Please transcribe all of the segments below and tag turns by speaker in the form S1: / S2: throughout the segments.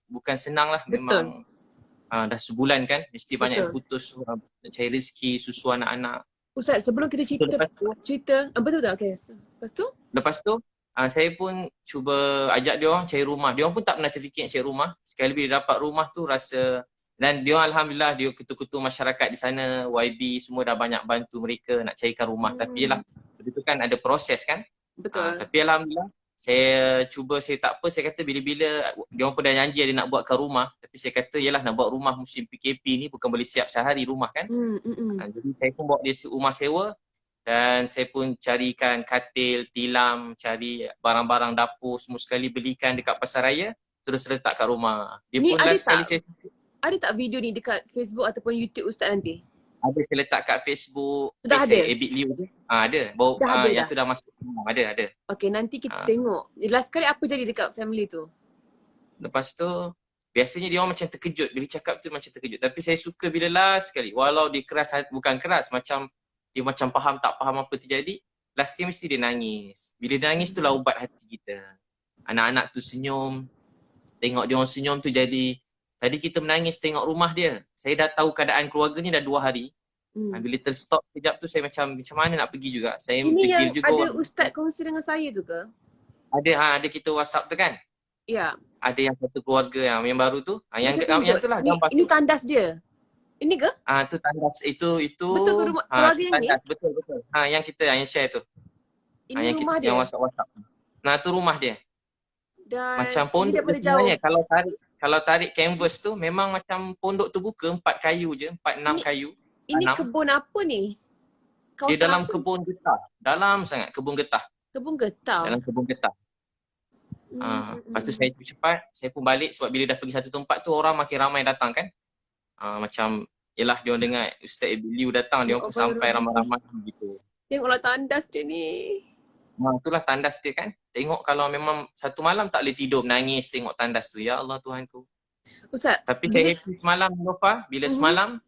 S1: bukan senang lah.
S2: Betul.
S1: Memang dah sebulan kan, mesti banyak yang
S2: Betul.
S1: putus, cari rezeki, susu anak-anak.
S2: Ustaz, sebelum kita
S1: So, lepas tu,
S2: betul tak? Okay. Lepas tu?
S1: saya pun cuba ajak dia orang cari rumah. Dia orang pun tak pernah terfikir nak cari rumah. Sekali bila dapat rumah tu rasa, dan dia orang alhamdulillah, dia ketua-ketua masyarakat di sana, YB semua dah banyak bantu mereka nak carikan rumah. Tapi yelah, itu kan ada proses kan.
S2: Betul.
S1: Tapi alhamdulillah, saya tak apa, saya kata bila-bila dia orang pun dah janji ada nak buatkan rumah, tapi saya kata yalah, nak buat rumah musim PKP ni bukan boleh siap sehari rumah kan. Jadi saya pun bawa dia rumah sewa, dan saya pun carikan katil, tilam, cari barang-barang dapur semua sekali, belikan dekat pasar raya, terus letak kat rumah. Dia
S2: Ni
S1: pun last sekali
S2: ada tak video ni dekat Facebook ataupun YouTube Ustaz nanti?
S1: ada, saya letak kat Facebook.
S2: Sudah ada?
S1: Abid Liu tu. Ada. Baru yang tu dah masuk. Ada.
S2: Okay, nanti kita tengok. Last kali apa jadi dekat family tu?
S1: Lepas tu, biasanya dia orang macam terkejut. Bila cakap tu macam terkejut. Tapi saya suka bila last sekali. Walau dia keras, bukan keras. Macam dia macam faham tak faham apa terjadi. Last sekali mesti dia nangis. Bila dia nangis tu lah ubat hati kita. Anak-anak tu senyum. Tengok dia orang senyum tu jadi, tadi kita menangis tengok rumah dia. Saya dah tahu keadaan keluarga ni dah 2 hari. Bila terstop sekejap tu saya macam mana nak pergi juga. Saya
S2: ini
S1: fikir
S2: yang
S1: juga.
S2: Ada Ustaz kongsi dengan saya tu ke?
S1: Ada kita WhatsApp tu kan?
S2: Ya.
S1: Ada yang satu keluarga yang baru tu. Yang tu lah gambar.
S2: Ini tandas dia. Ini ke?
S1: Tu tandas itu.
S2: Betul ke rumah keluarga yang
S1: tandas,
S2: ni?
S1: Betul. Yang kita yang share tu.
S2: Ini rumah dia?
S1: Yang WhatsApp. Nah, tu rumah dia.
S2: Dan
S1: macam pondok tu sebenarnya. Kalau tarik canvas tu memang macam pondok tu buka 4 kayu je, 4-6 kayu.
S2: Ini kebun apa ni?
S1: Dia dalam kebun getah. Dalam sangat kebun getah.
S2: Kebun getah.
S1: Dalam kebun getah. Lepas tu saya cepat, saya pun balik sebab bila dah pergi satu tempat tu orang makin ramai datang kan. Macam yelah dia orang dengar Ustaz Abid Liu datang, dia orang pun sampai ramai-ramai gitu.
S2: Tengoklah tandas dia ni.
S1: Itulah tandas dia kan. Tengok kalau memang satu malam tak boleh tidur, menangis tengok tandas tu. Ya Allah Tuhanku.
S2: Ustaz.
S1: Tapi saya happy semalam Nova. Bila semalam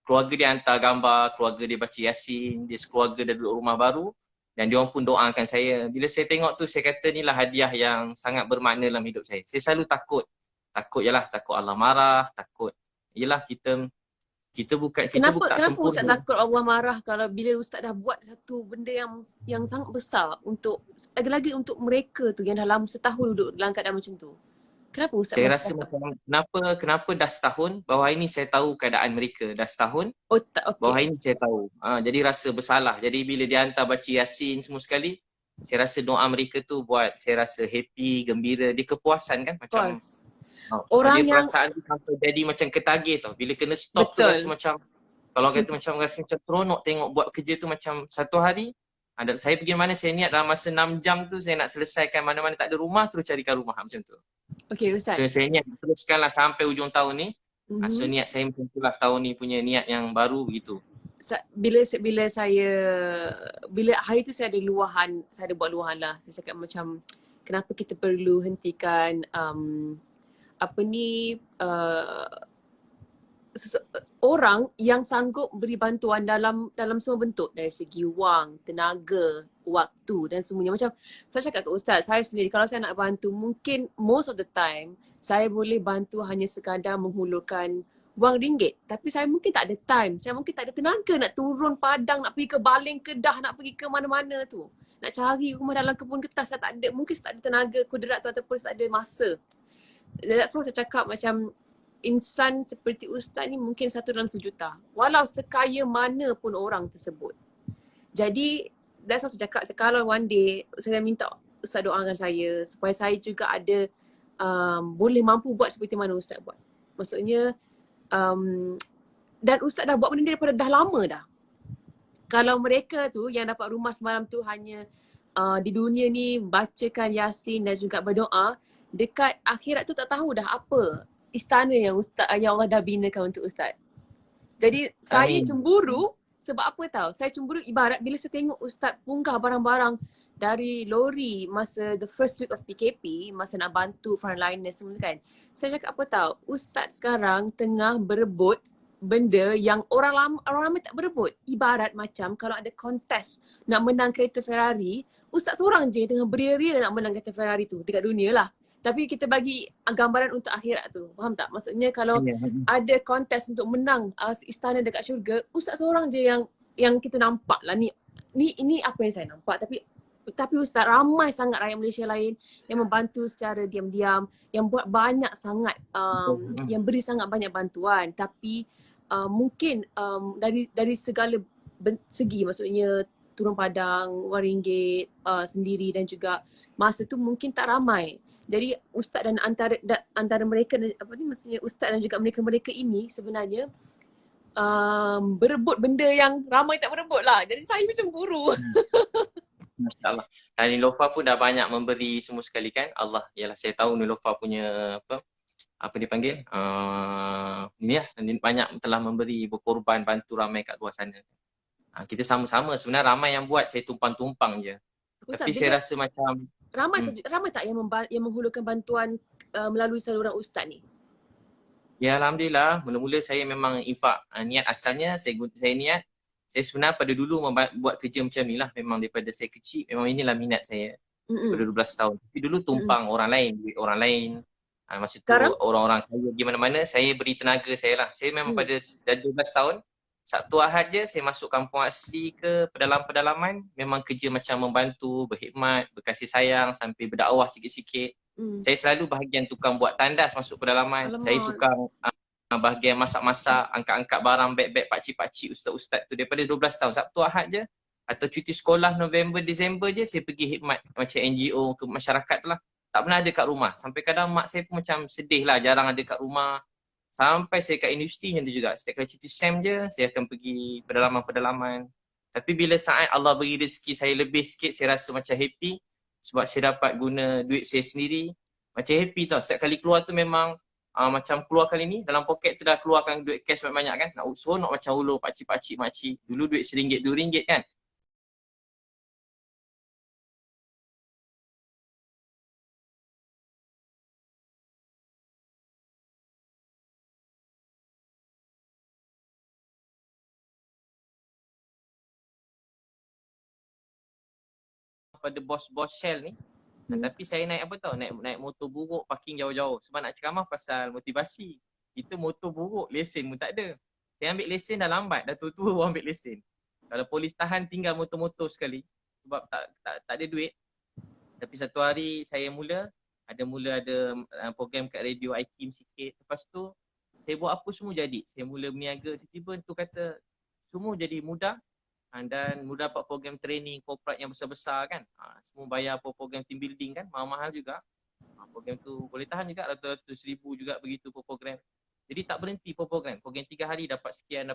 S1: keluarga dia hantar gambar, keluarga dia baca Yasin, dia sekeluarga dah duduk rumah baru. Dan dia orang pun doakan saya. Bila saya tengok tu saya kata inilah hadiah yang sangat bermakna dalam hidup saya. Saya selalu takut. Takut Allah marah, takut. Yelah kita bukan
S2: Kenapa
S1: sempurna.
S2: Ustaz takut Allah marah kalau bila Ustaz dah buat satu benda yang sangat besar untuk, lagi-lagi untuk mereka tu yang dah lama setahun duduk dalam keadaan macam tu. Kenapa Ustaz?
S1: Saya rasa macam kenapa dah setahun, bahawa ini saya tahu keadaan mereka dah setahun. Bahawa ini saya tahu. Jadi rasa bersalah. Jadi bila dia hantar baca Yasin semua sekali, saya rasa doa mereka tu buat saya rasa happy, gembira, dia kepuasan kan macam.
S2: Orang
S1: dia
S2: yang
S1: perasaan tu sampai jadi macam ketagih tau. Bila kena stop tu rasa macam, kalau kata macam rasa macam seronok tengok buat kerja tu macam satu hari. Saya pergi mana saya niat dalam masa 6 jam tu saya nak selesaikan mana-mana tak ada rumah terus carikan rumah macam tu.
S2: Okey Ustaz.
S1: So saya niat teruskanlah sampai ujung tahun ni. So niat saya macam itulah tahun ni punya niat yang baru begitu.
S2: Bila hari tu saya ada luahan, saya ada buat luahan lah. Saya cakap macam kenapa kita perlu hentikan orang yang sanggup beri bantuan dalam semua bentuk, dari segi wang, tenaga, waktu dan semuanya. Macam saya cakap ke Ustaz, saya sendiri kalau saya nak bantu, mungkin most of the time saya boleh bantu hanya sekadar menghulurkan wang ringgit. Tapi saya mungkin tak ada time, saya mungkin tak ada tenaga nak turun padang, nak pergi ke Baling, Kedah, nak pergi ke mana-mana tu. Nak cari rumah dalam kebun getah, saya tak ada, mungkin saya tak ada tenaga kudrat tu ataupun saya tak ada masa. That's why saya cakap macam insan seperti Ustaz ni mungkin 1 dalam sejuta. Walau sekaya mana pun orang tersebut. Jadi that's why saya cakap kalau one day saya minta Ustaz doakan saya supaya saya juga ada boleh mampu buat seperti mana Ustaz buat. Maksudnya dan Ustaz dah buat benda ni daripada dah lama dah. Kalau mereka tu yang dapat rumah semalam tu hanya di dunia ni bacakan Yasin dan juga berdoa, dekat akhirat tu tak tahu dah apa istana yang Allah dah binakan untuk Ustaz. Jadi saya cemburu sebab apa tahu? Saya cemburu ibarat bila saya tengok Ustaz punggah barang-barang dari lori masa the first week of PKP, masa nak bantu frontliners semua kan. Saya cakap apa tahu? Ustaz sekarang tengah berebut benda yang orang ramai tak berebut. Ibarat macam kalau ada kontes nak menang kereta Ferrari, Ustaz seorang je tengah beria-ria nak menang kereta Ferrari tu dekat dunia lah. Tapi kita bagi gambaran untuk akhirat tu. Faham tak? Maksudnya kalau
S1: Ya.
S2: ada kontes untuk menang istana dekat syurga, ustaz seorang je yang kita nampak lah ni apa yang saya nampak. Tapi ustaz, ramai sangat rakyat Malaysia lain yang membantu secara diam-diam, yang buat banyak sangat yang beri sangat banyak bantuan. Tapi mungkin dari segala segi, maksudnya turun padang, wang ringgit sendiri, dan juga masa tu mungkin tak ramai. Jadi ustaz dan antara mereka, maksudnya ustaz dan juga mereka-mereka ini sebenarnya berebut benda yang ramai tak berebut lah. Jadi saya macam buru.
S1: Masya Allah. Dan Nilofa pun dah banyak memberi semua sekali kan. Allah, yalah saya tahu Nilofa punya apa dipanggil, ni lah, banyak telah memberi, berkorban, bantu ramai kat luar sana. Kita sama-sama sebenarnya, ramai yang buat, saya tumpang-tumpang je.
S2: Ustaz,
S1: Tapi saya rasa macam
S2: ramai tak yang menghulurkan bantuan melalui saluran ustaz ni?
S1: ya Alhamdulillah, mula-mula saya memang infak. Niat asalnya saya niat, saya sebenarnya pada dulu buat kerja macam ni lah. Memang daripada saya kecil, memang inilah minat saya. Pada 12 tahun. Tapi dulu tumpang orang lain, duit orang lain. Masa tu
S2: Sekarang?
S1: orang-orang kaya di mana-mana, saya beri tenaga saya lah. Saya memang pada 12 tahun, Sabtu Ahad je saya masuk kampung asli ke pedalaman-pedalaman, memang kerja macam membantu, berkhidmat, berkasih sayang sampai berdakwah sikit-sikit. Saya selalu bahagian tukang buat tandas masuk pedalaman.
S2: Alamak.
S1: Saya tukang bahagian masak-masak, angkat-angkat barang, beg-beg pakcik-pakcik, ustaz-ustaz tu daripada 12 tahun. Sabtu Ahad je atau cuti sekolah November, Disember je saya pergi khidmat macam NGO ke masyarakat tu lah. Tak pernah ada kat rumah. Sampai kadang mak saya pun macam sedih lah, jarang ada kat rumah. Sampai saya kat universiti macam tu juga. Setiap kali cuti SEM je, saya akan pergi pedalaman-pedalaman. Tapi bila saat Allah beri rezeki saya lebih sikit, saya rasa macam happy. Sebab saya dapat guna duit saya sendiri. Macam happy tau. Setiap kali keluar tu memang macam keluar kali ni, dalam poket tu dah keluarkan duit cash banyak-banyak kan. Nak macam ulur pakcik-pakcik makcik. Dulu duit RM1, RM2 kan. Pada bos-bos Shell ni. Tapi saya naik apa tau? Naik motor buruk, parking jauh-jauh. Sebab nak ceramah pasal motivasi. Itu motor buruk, lesen pun tak ada. Saya ambil lesen dah lambat, dah tua-tua baru ambil lesen. Kalau polis tahan tinggal motor-motor sekali. Sebab tak ada duit. Tapi satu hari saya mula ada program kat radio IKIM sikit. Lepas tu saya buat apa semua jadi. Saya mula berniaga, tiba-tiba tu kata semua jadi mudah. Dan mudah dapat program training corporate yang besar-besar kan. Semua bayar program team building kan, mahal-mahal juga. Program tu boleh tahan juga, ratus-ratus ribu juga begitu program. Jadi tak berhenti program. Program 3 hari dapat sekian,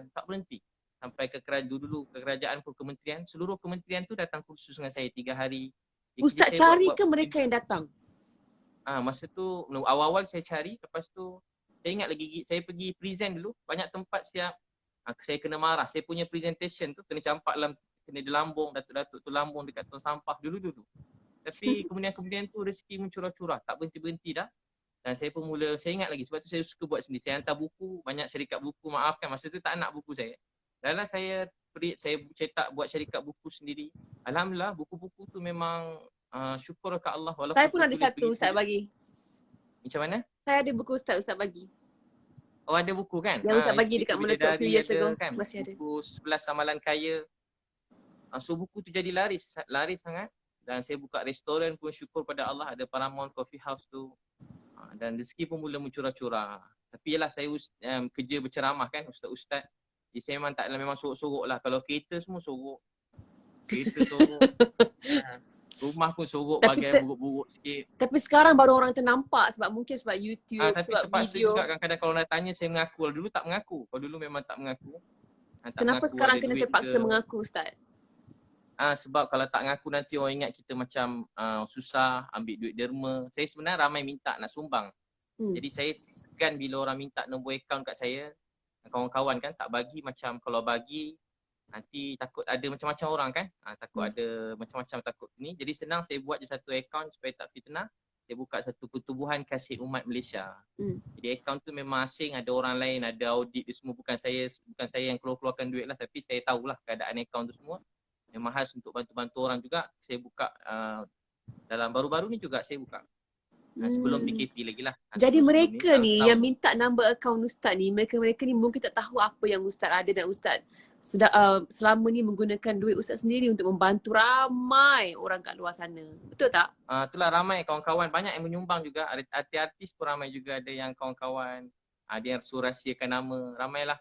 S1: tak berhenti. Sampai ke kerajaan pun, kementerian, seluruh kementerian tu datang kursus dengan saya 3 hari.
S2: Ustaz cari ke mereka yang datang?
S1: Masa tu awal-awal saya cari, lepas tu saya ingat lagi saya pergi present dulu, banyak tempat siap. Saya kena marah. Saya punya presentation tu kena campak kena dilambung, datuk-datuk tu lambung dekat tong sampah dulu-dulu. Tapi kemudian tu rezeki mencurah-curah, tak berhenti-berhenti dah. Dan saya pun saya ingat lagi, sebab tu saya suka buat sendiri. Saya hantar buku, banyak syarikat buku, maafkan masa tu tak nak buku saya. Dalam saya cetak buat syarikat buku sendiri. Alhamdulillah buku-buku tu memang syukur kat Allah.
S2: Saya pun ada satu Ustaz bagi.
S1: Macam mana?
S2: Saya ada buku Ustaz bagi.
S1: Oh ada buku kan?
S2: Yang Ustaz bagi dekat Melaka few years ago.
S1: Kan?
S2: Masih ada.
S1: Buku 11 Amalan Kaya. So buku tu jadi laris sangat. Dan saya buka restoran pun syukur pada Allah, ada Paramount Coffee House tu. Dan rezeki pun mula mencurah-curah. Tapi yalah saya kerja berceramah kan, ustaz-ustaz. Jadi saya memang sorok-sorok lah. Kalau kereta semua sorok. Kereta sorok. Rumah pun sorok, bagai buruk-buruk sikit.
S2: Tapi sekarang baru orang ternampak sebab YouTube,
S1: tapi
S2: sebab
S1: terpaksa
S2: video.
S1: Juga kadang-kadang kalau nak tanya saya mengaku. Kalau dulu tak mengaku. Kalau dulu memang tak mengaku.
S2: Kenapa sekarang kena terpaksa mengaku Ustaz?
S1: Sebab kalau tak mengaku nanti orang ingat kita macam susah, ambil duit derma. Saya sebenarnya ramai minta nak sumbang. Jadi saya segan bila orang minta nombor akaun kat saya. Kawan-kawan kan tak bagi, macam kalau bagi nanti takut ada macam-macam orang kan. Takut ada macam-macam takut ni. Jadi senang saya buat je satu akaun supaya tak fitnah. Saya buka satu pertubuhan kasih umat Malaysia. Jadi akaun tu memang asing, ada orang lain, ada audit dia semua, bukan saya yang keluarkan duit lah, tapi saya tahulah keadaan akaun tu semua. Memang khas untuk bantu-bantu orang juga. Saya buka dalam baru-baru ni juga saya buka. Sebelum
S2: Hmm.
S1: PKP lagi lah.
S2: Jadi
S1: Sebelum ni,
S2: mereka
S1: kalau
S2: ni
S1: setahun.
S2: yang minta number account Ustaz ni, mereka ni mungkin tak tahu apa yang Ustaz ada dan Ustaz selama ni menggunakan duit Ustaz sendiri untuk membantu ramai orang kat luar sana. Betul tak?
S1: Itulah ramai kawan-kawan banyak yang menyumbang juga. Artis pun ramai juga, ada yang kawan-kawan ada yang suruh rahsiakan nama, ramailah.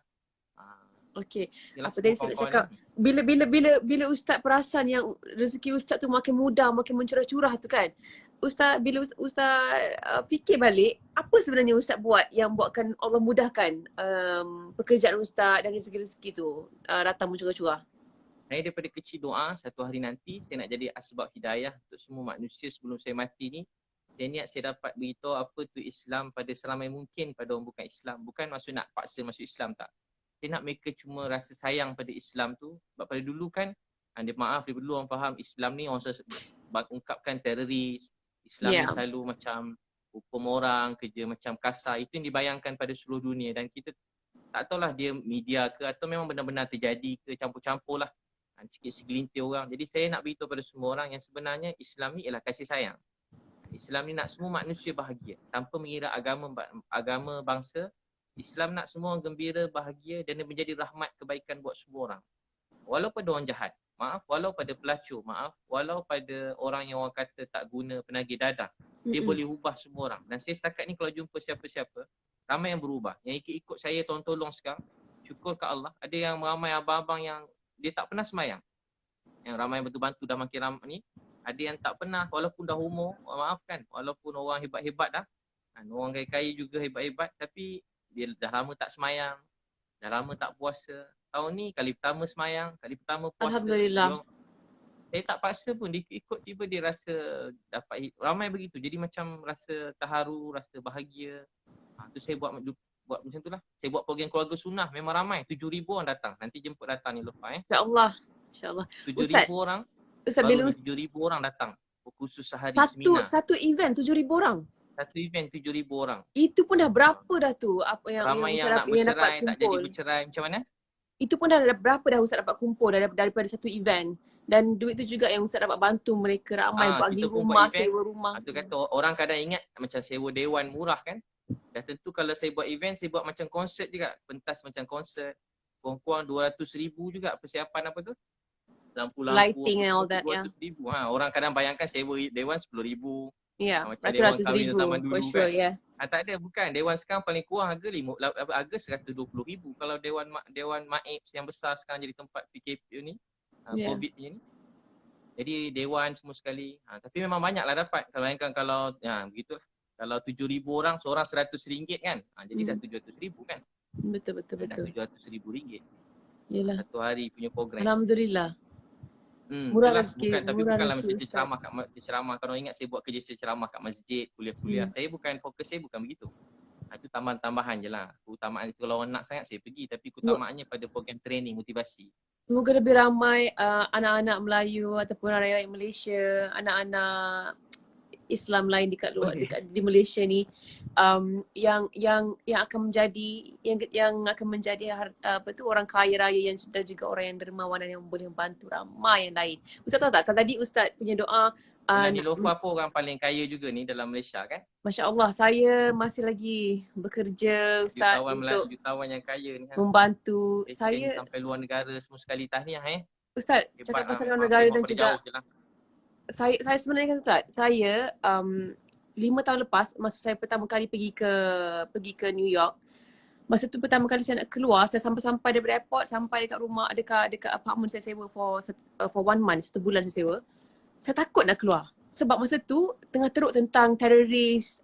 S1: Uh,
S2: Okey.
S1: Yalah
S2: Apa
S1: semua
S2: tadi saya nak
S1: kawan-kawan
S2: cakap?
S1: ni.
S2: Bila Ustaz perasan yang rezeki Ustaz tu makin mudah, makin mencurah-curah tu kan. Bila Ustaz fikir balik, apa sebenarnya Ustaz buat yang buatkan Allah mudahkan pekerjaan Ustaz dan rezeki-rezeki tu datang mencurah-curah?
S1: Saya daripada kecil doa satu hari nanti saya nak jadi asbab hidayah untuk semua manusia sebelum saya mati ni. Saya niat saya dapat beritahu apa tu Islam pada seramai mungkin pada orang bukan Islam. Bukan maksud nak paksa masuk Islam, tak. Saya nak mereka cuma rasa sayang pada Islam tu. Sebab pada dulu kan, dia dulu orang faham Islam ni orang ungkapkan teroris. Islam ni
S2: Yeah.
S1: selalu macam hukum orang, kerja macam kasar. Itu yang dibayangkan pada seluruh dunia. Dan kita tak tahulah dia media ke atau memang benar-benar terjadi ke, campur-campur lah. Sikit segelintir orang. Jadi saya nak beritahu pada semua orang yang sebenarnya Islam ni ialah kasih sayang. Islam ni nak semua manusia bahagia tanpa mengira agama bangsa. Islam nak semua orang gembira, bahagia dan dia menjadi rahmat kebaikan buat semua orang. Walau pada orang jahat, maaf, walau pada pelacur, maaf, walau pada orang yang orang kata tak guna, penagih dadah, dia boleh ubah semua orang. Dan saya setakat ni kalau jumpa siapa-siapa, ramai yang berubah. Yang ikut saya tolong sekarang, syukur ke Allah, ada yang ramai abang-abang yang dia tak pernah semayang. Yang ramai bantu-bantu dah makin ramai ni. Ada yang tak pernah walaupun dah umur, maafkan, walaupun orang hebat-hebat dah. Orang kaya-kaya juga hebat-hebat tapi dia dah lama tak semayang, dah lama tak puasa. Tahun ni kali pertama semayang, kali pertama puasa.
S2: Alhamdulillah.
S1: Saya tak paksa pun, dia ikut tiba dia rasa dapat, ramai begitu. Jadi macam rasa terharu, rasa bahagia. Tu saya buat macam tu lah. Saya buat program keluarga sunnah, memang ramai. 7,000 orang datang. Nanti jemput datang ni lupa
S2: InsyaAllah. InsyaAllah.
S1: 7,000 orang,
S2: Ustaz,
S1: baru
S2: bila
S1: ni 7,000 orang datang. Khusus sehari seminar.
S2: satu event 7,000 orang?
S1: Satu event 7,000 orang.
S2: Itu pun dah berapa dah tu apa
S1: Ramai yang nak
S2: dapat
S1: bercerai, tak jadi
S2: kumpul?
S1: bercerai. Macam mana?
S2: Itu pun dah berapa dah Ustaz dapat kumpul daripada satu event? Dan duit tu juga yang Ustaz dapat bantu mereka ramai bagi
S1: Kita pun
S2: rumah,
S1: buat event.
S2: sewa rumah.
S1: Tu kata orang kadang ingat macam sewa dewan murah kan. Dah tentu kalau saya buat event, saya buat macam konsert juga. Pentas macam konsert. Kurang-kurang 200,000 juga persiapan apa tu. Lampu-lampu.
S2: Lighting and all that,
S1: 200,000. Orang kadang bayangkan sewa dewan 10,000.
S2: Ya,
S1: Macam dewan
S2: ratus-ratus
S1: kahwin
S2: ribu
S1: zaman dulu
S2: for sure,
S1: kan.
S2: yeah.
S1: Tak ada, bukan. Dewan sekarang paling kurang harga harga 120,000. Kalau dewan maib yang besar sekarang jadi tempat PKP ni, COVID ni. Jadi dewan semua sekali. Tapi memang banyaklah dapat. Kalau bayangkan kalau begitulah. Kalau 7,000 orang, seorang RM100 kan. Jadi dah 700,000 kan.
S2: Betul.
S1: Dah RM700,000.
S2: Yalah.
S1: Satu hari punya program.
S2: Alhamdulillah.
S1: Murah rezeki,
S2: tapi
S1: bukanlah macam ceramah. Kalau ingat saya buat kerja ceramah kat masjid, kuliah-kuliah. Fokus saya bukan begitu. Itu tambahan je lah. Keutamaan itu kalau orang nak sangat saya pergi. Tapi keutamaannya pada program training, motivasi.
S2: Semoga lebih ramai anak-anak Melayu ataupun rakyat Malaysia, anak-anak Islam lain dekat di Malaysia ni yang akan menjadi orang kaya raya dan juga orang yang dermawan dan yang boleh membantu ramai yang lain. Ustaz tahu tak, kalau tadi Ustaz punya doa
S1: Nilofa pun orang paling kaya juga ni dalam Malaysia kan?
S2: Masya Allah, saya masih lagi bekerja Ustaz untuk
S1: jutawan yang kaya ni
S2: membantu
S1: saya sampai luar negara semua sekali. Tahniah
S2: Ustaz, cakap pasal luar negara dan juga saya sebenarnya Ustaz, saya 5 tahun lepas masa saya pertama kali pergi ke New York, masa tu pertama kali saya nak keluar, saya sampai daripada airport sampai dekat rumah, dekat apartment saya sewa for 1 month, 1 bulan saya sewa. Saya takut nak keluar sebab masa tu tengah teruk tentang teroris,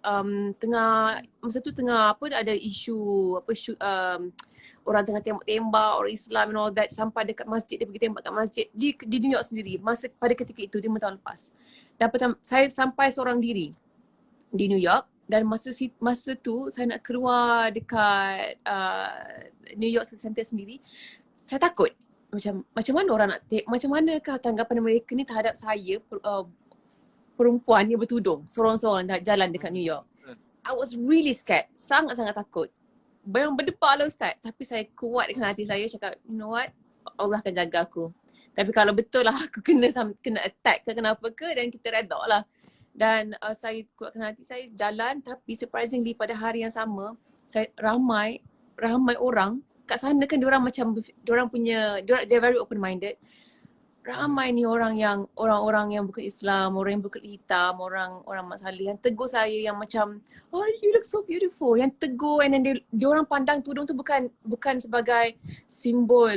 S2: masa tu tengah ada isu orang tengah tembak-tembak orang Islam and all that, sampai dekat masjid dia pergi tembak kat masjid di New York sendiri pada ketika itu 5 tahun lepas. Dan saya sampai seorang diri di New York dan masa tu saya nak keluar dekat New York City Center sendiri, saya takut macam mana orang nak macam manakah tanggapan mereka ni terhadap saya perempuan yang bertudung seorang-seorang jalan dekat New York. I was really scared, sangat-sangat takut. Memang berdebar lah Ustaz, tapi saya kuat dengan hati saya, cakap you know what, Allah akan jaga aku. Tapi kalau betul lah aku kena attack ke kenapa ke, dan kita redha lah. Dan saya kuatkan hati saya jalan, tapi surprisingly pada hari yang sama ramai orang kat sana kan diorang macam diorang punya they're very open minded. Ramai ni orang-orang yang bukan Islam, orang yang berkulit hitam, orang Mat Salleh yang tegur saya yang macam, oh you look so beautiful, yang tegur, and then diorang pandang tudung tu bukan sebagai simbol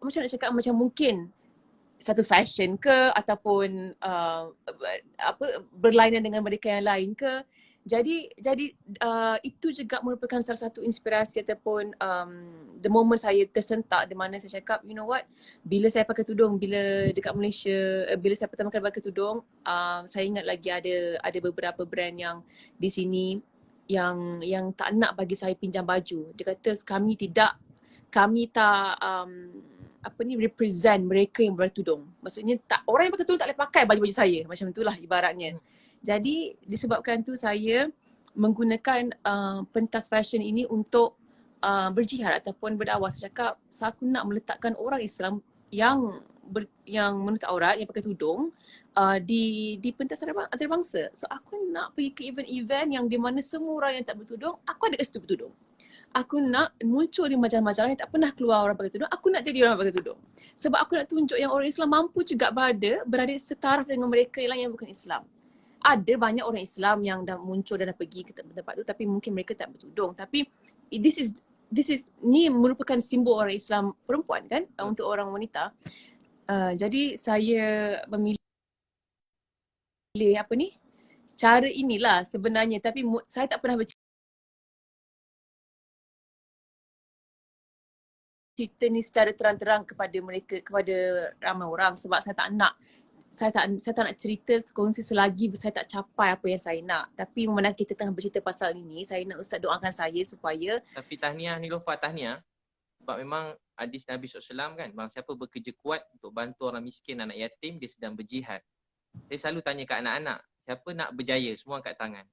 S2: macam nak cakap, macam mungkin satu fashion ke ataupun berlainan dengan mereka yang lain ke. Jadi itu juga merupakan salah satu inspirasi ataupun the moment saya tersentak di mana saya cakap, you know what, bila saya pakai tudung, bila dekat Malaysia, bila saya pertama kali pakai tudung, saya ingat lagi ada beberapa brand yang di sini yang tak nak bagi saya pinjam baju. Dia kata kami tak represent mereka yang bertudung. Maksudnya orang yang pakai tudung tak boleh pakai baju-baju saya. Macam itulah ibaratnya. Jadi disebabkan tu saya menggunakan pentas fashion ini untuk berjihad ataupun berdakwah. Saya cakap aku nak meletakkan orang Islam yang menutup aurat, yang pakai tudung di pentas antarabangsa. So aku nak pergi ke event-event yang di mana semua orang yang tak bertudung, aku ada kat situ bertudung. Aku nak muncul di majalah-majalah yang tak pernah keluar orang pakai tudung. Aku nak jadi orang pakai tudung. Sebab aku nak tunjuk yang orang Islam mampu juga berada setaraf dengan mereka yang bukan Islam. Ada banyak orang Islam yang dah muncul dan dah pergi ke tempat tu, tapi mungkin mereka tak bertudung. Tapi ni merupakan simbol orang Islam perempuan kan, untuk orang wanita. Jadi saya memilih cara inilah sebenarnya, tapi saya tak pernah cerita ni secara terang-terang kepada mereka, kepada ramai orang, sebab saya tak nak cerita kongsi selagi saya tak capai apa yang saya nak. Tapi memandang kita tengah bercerita pasal ini, saya nak Ustaz doakan saya supaya.
S1: Tapi tahniah Niloufar, tahniah. Sebab memang hadis Nabi SAW kan, bang siapa bekerja kuat untuk bantu orang miskin, anak yatim, dia sedang berjihad. Saya selalu tanya kat anak-anak, siapa nak berjaya? Semua angkat tangan.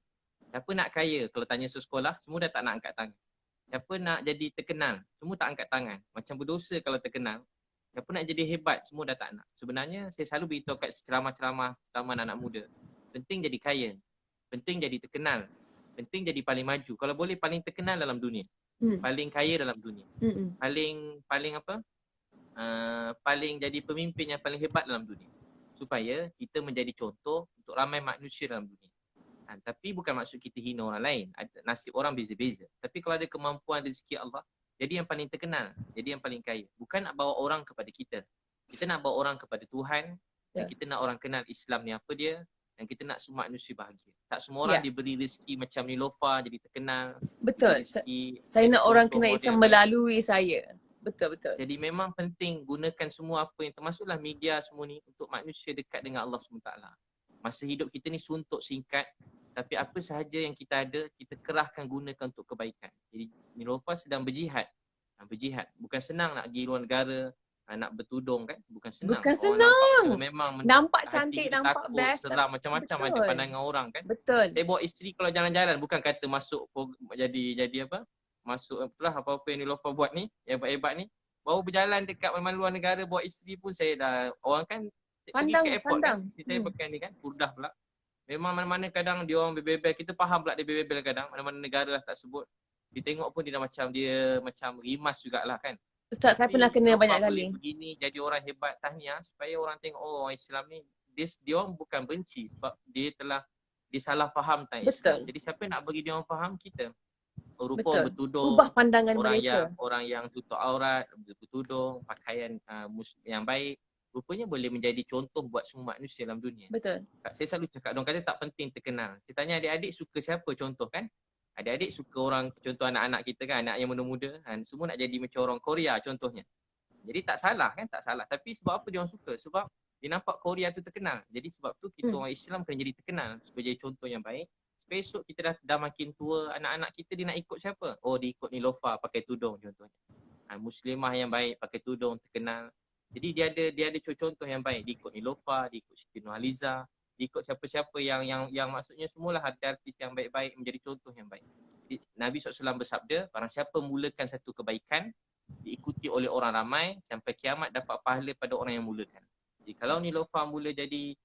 S1: Siapa nak kaya? Kalau tanya sekolah, semua dah tak nak angkat tangan. Siapa nak jadi terkenal? Semua tak angkat tangan. Macam berdosa kalau terkenal. Siapa nak jadi hebat? Semua dah tak nak. Sebenarnya saya selalu beritahu kat ceramah-ceramah anak muda. Penting jadi kaya. Penting jadi terkenal. Penting jadi paling maju. Kalau boleh paling terkenal dalam dunia. Paling kaya dalam dunia. Paling jadi pemimpin yang paling hebat dalam dunia. Supaya kita menjadi contoh untuk ramai manusia dalam dunia. Tapi bukan maksud kita hina orang lain. Nasib orang beza-beza. Tapi kalau ada kemampuan rezeki Allah, jadi yang paling terkenal, jadi yang paling kaya. Bukan nak bawa orang kepada kita. Kita nak bawa orang kepada Tuhan. Dan kita nak orang kenal Islam ni apa dia. Dan kita nak semua manusia bahagia. Tak semua orang diberi rezeki macam Niloufar jadi terkenal.
S2: Betul. Saya nak orang kenal Islam melalui saya. Betul.
S1: Jadi memang penting gunakan semua apa yang termasuklah media semua ni untuk manusia dekat dengan Allah SWT. Masa hidup kita ni suntuk singkat. Tapi apa sahaja yang kita ada, kita kerahkan gunakan untuk kebaikan. Jadi Niloufar sedang berjihad. Bukan senang nak pergi luar negara, nak bertudung kan. Bukan senang. Memang
S2: nampak cantik, nampak
S1: takut,
S2: best.
S1: seram macam-macam ada pandangan orang kan.
S2: Betul.
S1: Saya bawa isteri kalau jalan-jalan, bukan kata masuk jadi apa. Masuk apa-apa yang Niloufar buat ni, hebat-hebat ni. Baru berjalan dekat mana-mana luar negara, bawa isteri pun saya dah, orang kan pergi ke airport kan. Saya pakai ni kan, Burdah pula. Memang mana-mana kadang dia orang berbebel, kita faham pula dia berbebel kadang, mana-mana negara lah tak sebut. Dia tengok pun dia macam rimas jugalah kan.
S2: Ustaz, saya pernah kena banyak kali.
S1: Begini jadi orang hebat, tahniah supaya orang tengok orang Islam ni dia orang bukan benci sebab dia salah faham tentang Islam. Jadi siapa nak bagi dia orang faham kita. Rupa bertudung,
S2: ubah pandangan mereka.
S1: Orang yang tutup aurat, bertudung, pakaian yang baik. Rupanya boleh menjadi contoh buat semua manusia dalam dunia.
S2: Betul.
S1: Saya selalu cakap, diorang kata tak penting terkenal. Saya tanya adik-adik suka siapa contoh kan? Adik-adik suka orang, contoh anak-anak kita kan, anak yang muda-muda kan. Semua nak jadi macam orang Korea contohnya. Jadi tak salah kan, tak salah. Tapi sebab apa diorang suka? Sebab dia nampak Korea tu terkenal. Jadi sebab tu kita orang Islam kena jadi terkenal. Supaya jadi contoh yang baik. Supaya esok kita dah makin tua, anak-anak kita dia nak ikut siapa? Oh dia ikut Niloufar pakai tudung contohnya. Muslimah yang baik pakai tudung terkenal. Jadi dia ada contoh yang baik. Dia ikut Niloufar, dia ikut Siti Nurhaliza, dia ikut siapa-siapa yang maksudnya semualah artis yang baik-baik menjadi contoh yang baik. Jadi, Nabi SAW bersabda, barang siapa mulakan satu kebaikan, diikuti oleh orang ramai, sampai kiamat dapat pahala pada orang yang mulakan. Jadi kalau Niloufar mula jadi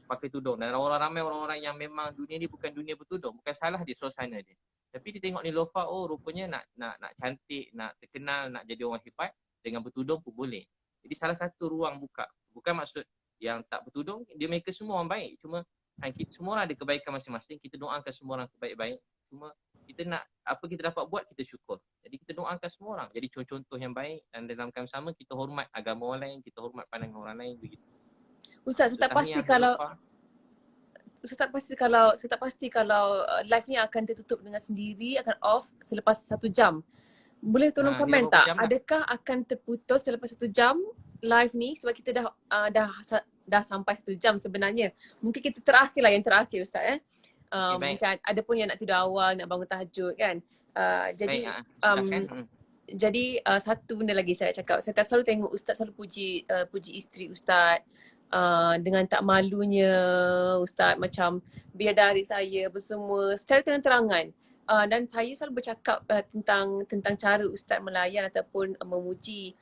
S1: pakai tudung. Dan orang ramai orang-orang yang memang dunia ni bukan dunia bertudung, bukan salah dia suasana dia. Tapi dia tengok Niloufar, oh rupanya nak cantik, nak terkenal, nak jadi orang hebat dengan bertudung pun boleh. Jadi salah satu ruang buka. Bukan maksud yang tak bertudung, dia mereka semua orang baik. Cuma kita semua orang ada kebaikan masing-masing. Kita doakan semua orang kebaik-baik. Cuma kita nak apa kita dapat buat, kita syukur. Jadi kita doakan semua orang jadi contoh yang baik, dan dalam keadaan sama kita hormat agama orang lain, kita hormat pandangan orang lain begitu.
S2: Ustaz, saya tak pasti kalau saya tak pasti kalau live ni akan tertutup dengan sendiri, akan off selepas 1 jam. Boleh tolong komen tak? Adakah akan terputus selepas 1 jam live ni, sebab kita dah sampai 1 jam sebenarnya. Mungkin kita yang terakhir Ustaz mungkin ada pun yang nak tidur awal, nak bangun tahajud kan. Jadi satu benda lagi saya cakap, saya tak selalu tengok Ustaz selalu puji isteri Ustaz. Dengan tak malunya Ustaz macam bidadari saya apa semua secara terang-terangan. Dan saya selalu bercakap tentang cara Ustaz melayan ataupun memuji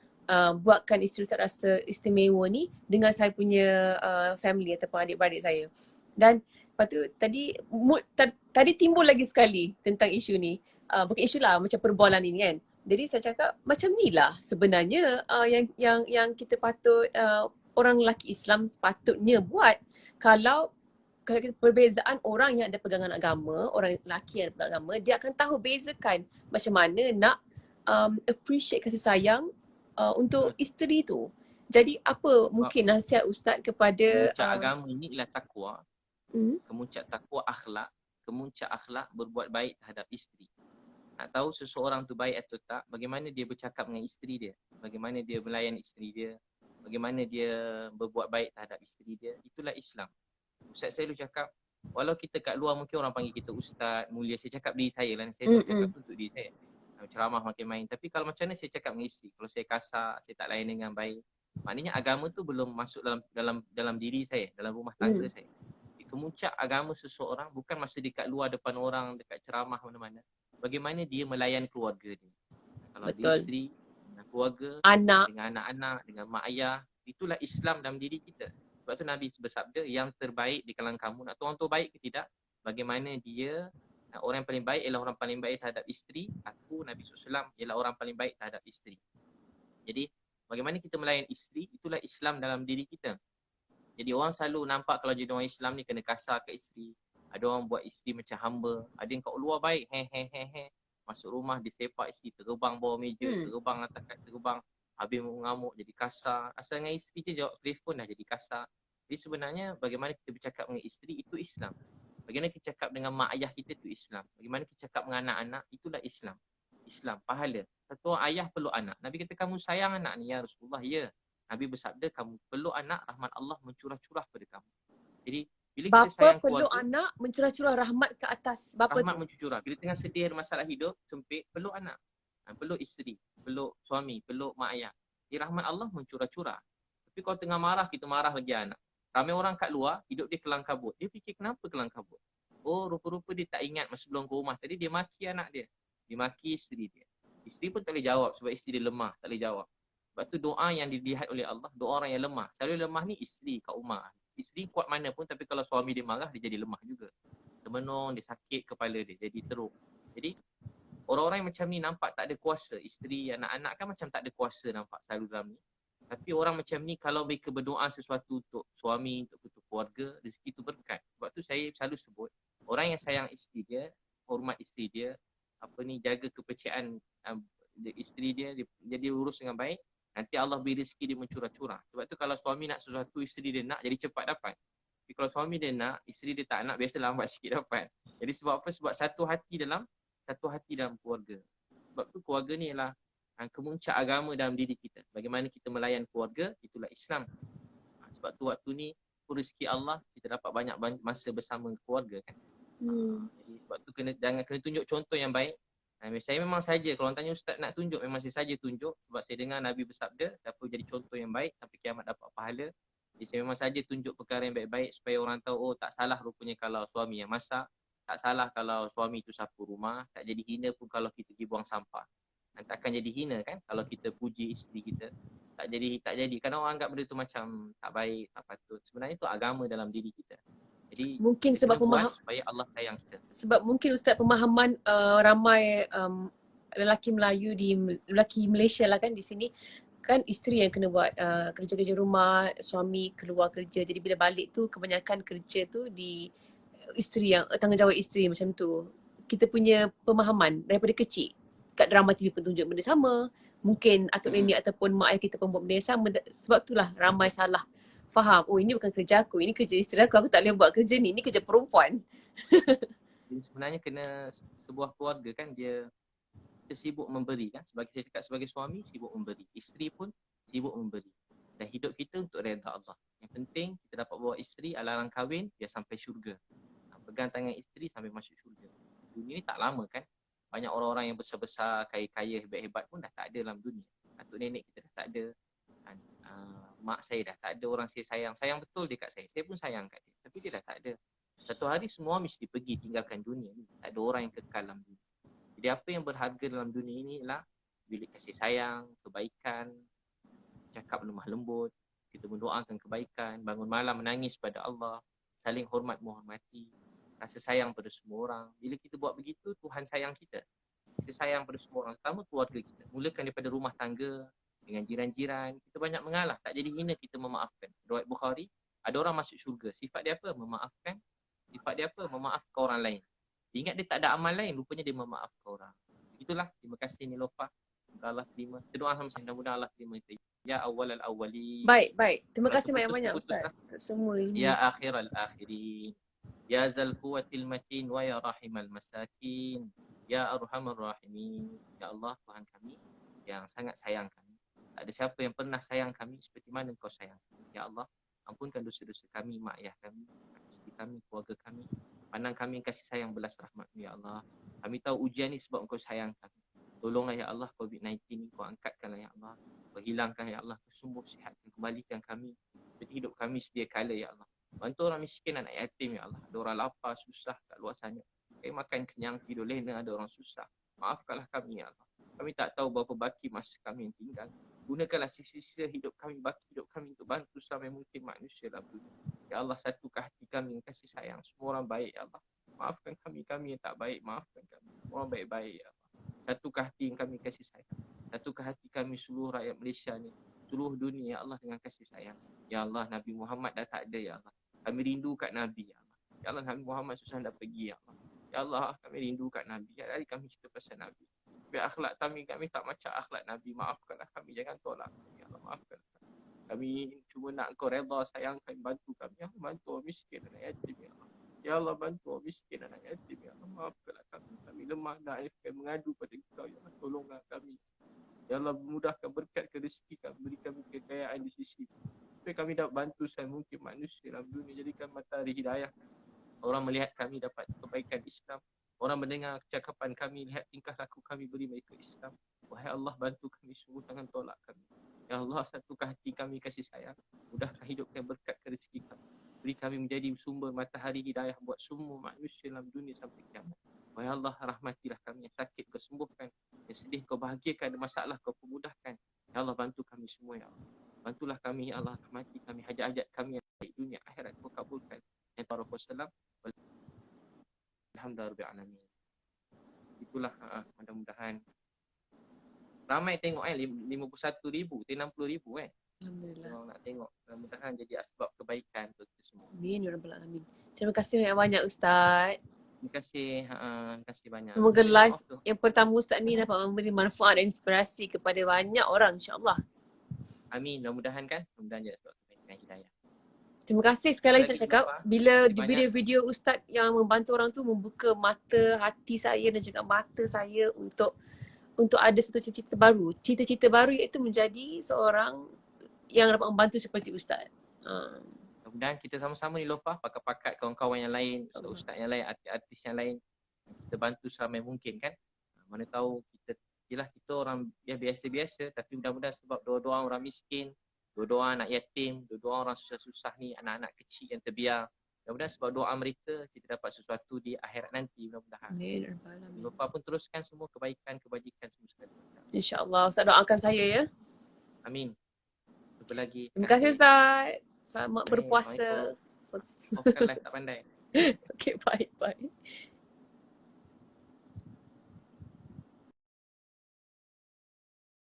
S2: buatkan isteri Ustaz rasa istimewa ni dengan saya punya family ataupun adik-beradik saya. Dan lepas tu tadi timbul lagi sekali tentang isu ni. Bukan isu lah, macam perbualan ini kan. Jadi saya cakap macam ni lah sebenarnya yang kita patut orang lelaki Islam sepatutnya buat. Kalau perbezaan orang yang ada pegangan agama, orang lelaki yang ada pegangan agama, dia akan tahu bezakan macam mana nak appreciate kasih sayang untuk isteri tu. Jadi apa mungkin nasihat Ustaz kepada
S1: kemuncak agama ini ialah takwa. Kemuncak takwa akhlak, kemuncak akhlak berbuat baik terhadap isteri. Nak tahu seseorang tu baik atau tak, bagaimana dia bercakap dengan isteri dia, bagaimana dia melayan isteri dia, bagaimana dia berbuat baik terhadap isteri dia, itulah Islam. Ustaz saya dulu cakap, walau kita kat luar mungkin orang panggil kita ustaz, mulia, saya cakap diri saya lah, saya selalu cakap tu untuk diri saya. Ceramah makin main, tapi kalau macam mana saya cakap dengan isteri, kalau saya kasar, saya tak layan dengan baik, maknanya agama tu belum masuk dalam diri saya, dalam rumah tangga saya. Kemuncak agama seseorang bukan masa dekat luar depan orang, dekat ceramah mana-mana, bagaimana dia melayan keluarga dia. Kalau dia isteri, dengan keluarga, dengan anak-anak, dengan mak ayah, itulah Islam dalam diri kita. Sebab tu Nabi bersabda, yang terbaik di kalangan kamu, nak tahu orang tu baik ke tidak, bagaimana dia, orang yang paling baik ialah orang paling baik terhadap isteri. Aku, Nabi SAW, ialah orang paling baik terhadap isteri. Jadi, bagaimana kita melayan isteri, itulah Islam dalam diri kita. Jadi orang selalu nampak kalau jadi orang Islam ni kena kasar ke isteri. Ada orang buat isteri macam hamba. Ada yang kat luar baik, masuk rumah disepak isteri, terbang bawah meja, terbang atas kat terbang, habis mengamuk jadi kasar. Asal dengan isteri je jawab telefon dah jadi kasar. Jadi sebenarnya bagaimana kita bercakap dengan isteri itu Islam. Bagaimana kita cakap dengan mak ayah kita itu Islam. Bagaimana kita cakap dengan anak-anak, itulah Islam. Islam, pahala. Satu orang ayah perlu anak. Nabi kata, kamu sayang anak ni ya Rasulullah, ya. Nabi bersabda, kamu perlu anak, rahmat Allah mencurah-curah pada kamu. Jadi bila kita sayang
S2: perlu
S1: keluarga,
S2: anak mencurah-curah rahmat ke atas bapa
S1: rahmat
S2: tu.
S1: mencurah. Bila tengah sedih ada masalah hidup, sempit, perlu anak, perlu isteri, perlu suami, perlu mak ayah. Jadi rahmat Allah mencurah-curah. Tapi kalau tengah marah, kita marah lagi anak. Ramai orang kat luar, hidup dia kelang kabut. Dia fikir kenapa kelang kabut? Oh, rupa-rupa dia tak ingat masa sebelum ke rumah tadi dia maki anak dia. Dia maki isteri dia. Isteri pun tak boleh jawab sebab isteri dia lemah, tak boleh jawab. Sebab tu doa yang dilihat oleh Allah, doa orang yang lemah. Selalu lemah ni isteri kat rumah. Isteri kuat mana pun, tapi kalau suami dia marah, dia jadi lemah juga. Termenung, dia sakit kepala dia, jadi teruk. Jadi orang-orang yang macam ni nampak tak ada kuasa. Isteri, anak-anak kan macam tak ada kuasa nampak selalu dalam ni. Tapi orang macam ni kalau mereka berdoa sesuatu untuk suami, untuk keluarga, rezeki tu berkat. Sebab tu saya selalu sebut, orang yang sayang isteri dia, hormat isteri dia, jaga kepercayaan isteri dia urus dengan baik, nanti Allah beri rezeki dia mencurah-curah. Sebab tu kalau suami nak sesuatu, isteri dia nak, jadi cepat dapat. Tapi kalau suami dia nak, isteri dia tak nak, biasa lambat sikit dapat. Jadi sebab apa? Sebab satu hati dalam keluarga. Sebab tu keluarga ni ialah kemuncak agama dalam diri kita. Bagaimana kita melayan keluarga, itulah Islam. Sebab tu waktu ni rezeki Allah, kita dapat banyak masa bersama keluarga kan. Jadi sebab tu jangan kena tunjuk contoh yang baik. Saya memang saja, kalau orang tanya ustaz nak tunjuk, memang saya saja tunjuk. Sebab saya dengar Nabi bersabda, siapa jadi contoh yang baik sampai kiamat dapat pahala. Jadi saya memang saja tunjuk perkara yang baik-baik supaya orang tahu, oh tak salah rupanya kalau suami yang masak, tak salah kalau suami itu sapu rumah, tak jadi hina pun kalau kita pergi buang sampah. Dan takkan jadi hina kan kalau kita puji isteri kita. tak jadi. Karena orang anggap benda tu macam tak baik, tak patut. Sebenarnya tu agama dalam diri kita. Jadi
S2: Mungkin
S1: kita
S2: sebab
S1: kena buat supaya Allah sayang kita.
S2: sebab mungkin Ustaz pemahaman ramai lelaki Melayu lelaki Malaysia lah kan di sini kan isteri yang kena buat kerja-kerja rumah, suami keluar kerja. Jadi bila balik tu kebanyakan kerja tu di isteri yang tanggungjawab isteri macam tu. Kita punya pemahaman daripada kecil kat drama TV pun tunjuk benda sama. Mungkin atuk nenek ataupun mak ayah kita pun buat benda yang sama. Sebab itulah ramai salah faham. Oh ini bukan kerja aku, ini kerja isteri aku tak boleh buat kerja ni kerja perempuan.
S1: Jadi sebenarnya kena sebuah keluarga kan dia sibuk memberi kan. Sebagai saya cakap sebagai suami sibuk memberi. Isteri pun sibuk memberi. Dan hidup kita untuk redha Allah. Yang penting kita dapat bawa isteri alarang kahwin dia sampai syurga. Pegang tangan isteri sampai masuk syurga. Dunia ni tak lama kan. Banyak orang-orang yang besar-besar, kaya-kaya, hebat-hebat pun dah tak ada dalam dunia. Atuk nenek kita dah tak ada. Mak saya dah tak ada. Orang saya sayang. Sayang betul dekat saya. Saya pun sayang kat dia. Tapi dia dah tak ada. Satu hari semua mesti pergi tinggalkan dunia ni. Tak ada orang yang kekal dalam dunia. Jadi apa yang berharga dalam dunia ini ialah bilik kasih sayang, kebaikan, cakap lemah lembut, kita mendoakan kebaikan, bangun malam menangis pada Allah, saling hormat menghormati, rasa sayang pada semua orang. Bila kita buat begitu, Tuhan sayang kita. Kita sayang pada semua orang. Pertama keluarga kita. Mulakan daripada rumah tangga, dengan jiran-jiran. Kita banyak mengalah. Tak jadi hina kita memaafkan. Riwayat Bukhari, ada orang masuk syurga. Sifat dia apa? Memaafkan. Sifat dia apa? Memaafkan orang lain. Dia ingat dia tak ada amal lain. Rupanya dia memaafkan orang. Itulah. Terima kasih Nilofa. Semoga Allah terima. Kita doa sama-sama. Mudah-mudahan Allah terima kita. Ya awal al-awwali.
S2: Baik. Terima kasih banyak-banyak Ustaz. Semua ilmu.
S1: Ya akhir al-akhirin. Ya zal quwwatil matin wa ya rahimal masakin. Ya arhamar rahimin. Ya Allah Tuhan kami yang sangat sayang kami. Tak ada siapa yang pernah sayang kami seperti mana Engkau sayang. Ya Allah, ampunkan dosa-dosa kami, mak ayah kami, isteri kami, keluarga kami. Pandang kami kasih sayang belas rahmat-Mu ya Allah. Kami tahu ujian ni sebab Engkau sayang kami. Tolonglah ya Allah COVID-19 ni Kau angkatkanlah ya Allah. Kau hilangkan ya Allah. Kau sembuh sihatkan, kembalikan kami seperti hidup kami sedia kala ya Allah. Bantu orang miskin, anak yatim ya Allah. Ada orang lapar, susah kat luar sana. Kami makan kenyang, tidur lena, ada orang susah. Maafkanlah kami ya Allah. Kami tak tahu berapa baki masa kami yang tinggal. Gunakanlah sisa-sisa hidup kami, baki hidup kami untuk bantu sampai mungkin manusia dalam dunia. Ya Allah, satukah hati kami yang kasih sayang. Semua orang baik ya Allah. Maafkan kami yang tak baik. Maafkan kami. Orang baik-baik ya Allah. Satukah hati yang kami kasih sayang. Satukah hati kami seluruh rakyat Malaysia ni. Seluruh dunia ya Allah dengan kasih sayang. Ya Allah, Nabi Muhammad dah tak ada ya Allah. Kami rindu kat Nabi ya Allah. Ya Allah, Nabi Muhammad susah dah pergi ya Allah. Ya Allah, kami rindu kat Nabi. Hari kami cerita pasal Nabi. Biar akhlak kami tak macam akhlak Nabi. Maafkanlah kami, jangan tolak kami. Ya Allah, maafkanlah kami. Kami cuma nak Engkau redha, sayang kami, bantu kami. Ya Allah, bantu orang miskin, anak yatim ya Allah. Ya Allah, bantu orang miskin, anak yatim ya Allah. Maafkanlah kami. Kami lemah, naif, kami mengadu pada Engkau. Ya Allah, tolonglah kami. Ya Allah, mudahkan berkat ke rezeki kami. Beri kami kekayaan di sisi. Supaya kami dapat bantu saya mungkin manusia dalam dunia. Jadikan matahari hidayah. Orang melihat kami dapat kebaikan Islam. Orang mendengar cakapan kami, lihat tingkah laku kami, beri mereka Islam. Wahai Allah, bantu kami, sungguh jangan tolak kami. Ya Allah, satukan hati kami kasih sayang. Mudahkan hidup kami, berkat ke rezeki kami. Beri kami menjadi sumber matahari hidayah buat semua manusia dalam dunia sampai kiamat. Wahai Allah, rahmatilah kami. Yang sakit kau sembuhkan. Yang sedih kau bahagiakan. Ada masalah kau pemudahkan. Ya Allah, bantu kami semua ya Allah. Bantulah kami ya Allah, rahmati kami, hajat-hajat kami yang baik dunia akhirat kau kabulkan. Yang Rasulullah Alhamdulillah. Itulah mudah-mudahan ramai tengok 51,000, 60,000
S2: Alhamdulillah.
S1: Orang nak tengok. Mudah-mudahan jadi asbab kebaikan untuk kita semua.
S2: Amin ya rabbal alamin. Terima kasih banyak Ustaz.
S1: Terima kasih banyak.
S2: Semoga live yang pertama Ustaz ni dapat memberi manfaat dan inspirasi kepada banyak orang insya-Allah.
S1: Amin. Mudah-mudahan kan. Mudah-mudahan jadi asbab kebaikan hidayah.
S2: Terima kasih sekali lagi saya cakap. Bila video-video Ustaz yang membantu orang tu membuka mata hati saya dan juga mata saya untuk ada satu cita-cita baru. Cita-cita baru iaitu menjadi seorang yang dapat membantu seperti Ustaz.
S1: Mudah-mudahan kita sama-sama ni Lofa, pakat-pakat kawan-kawan yang lain, ustaz yang lain, artis yang lain. Kita bantu seramai mungkin kan. Mana tahu kita orang ya biasa-biasa tapi mudah-mudahan sebab doa-doa orang miskin, doa-doa anak yatim, doa orang susah-susah ni, anak-anak kecil yang terbiar. Mudah-mudahan sebab doa mereka kita dapat sesuatu di akhirat nanti mudah-mudahan.
S2: Amin.
S1: Lupa pun teruskan semua kebaikan, kebajikan semua sekali.
S2: InsyaAllah. Ustaz doakan saya ya.
S1: Amin. Apa lagi?
S2: Terima kasih Ustaz. Selamat
S1: Baik,
S2: berpuasa.
S1: Assalamualaikum. Oh, kan live tak pandai.
S2: Okay, bye. Bye.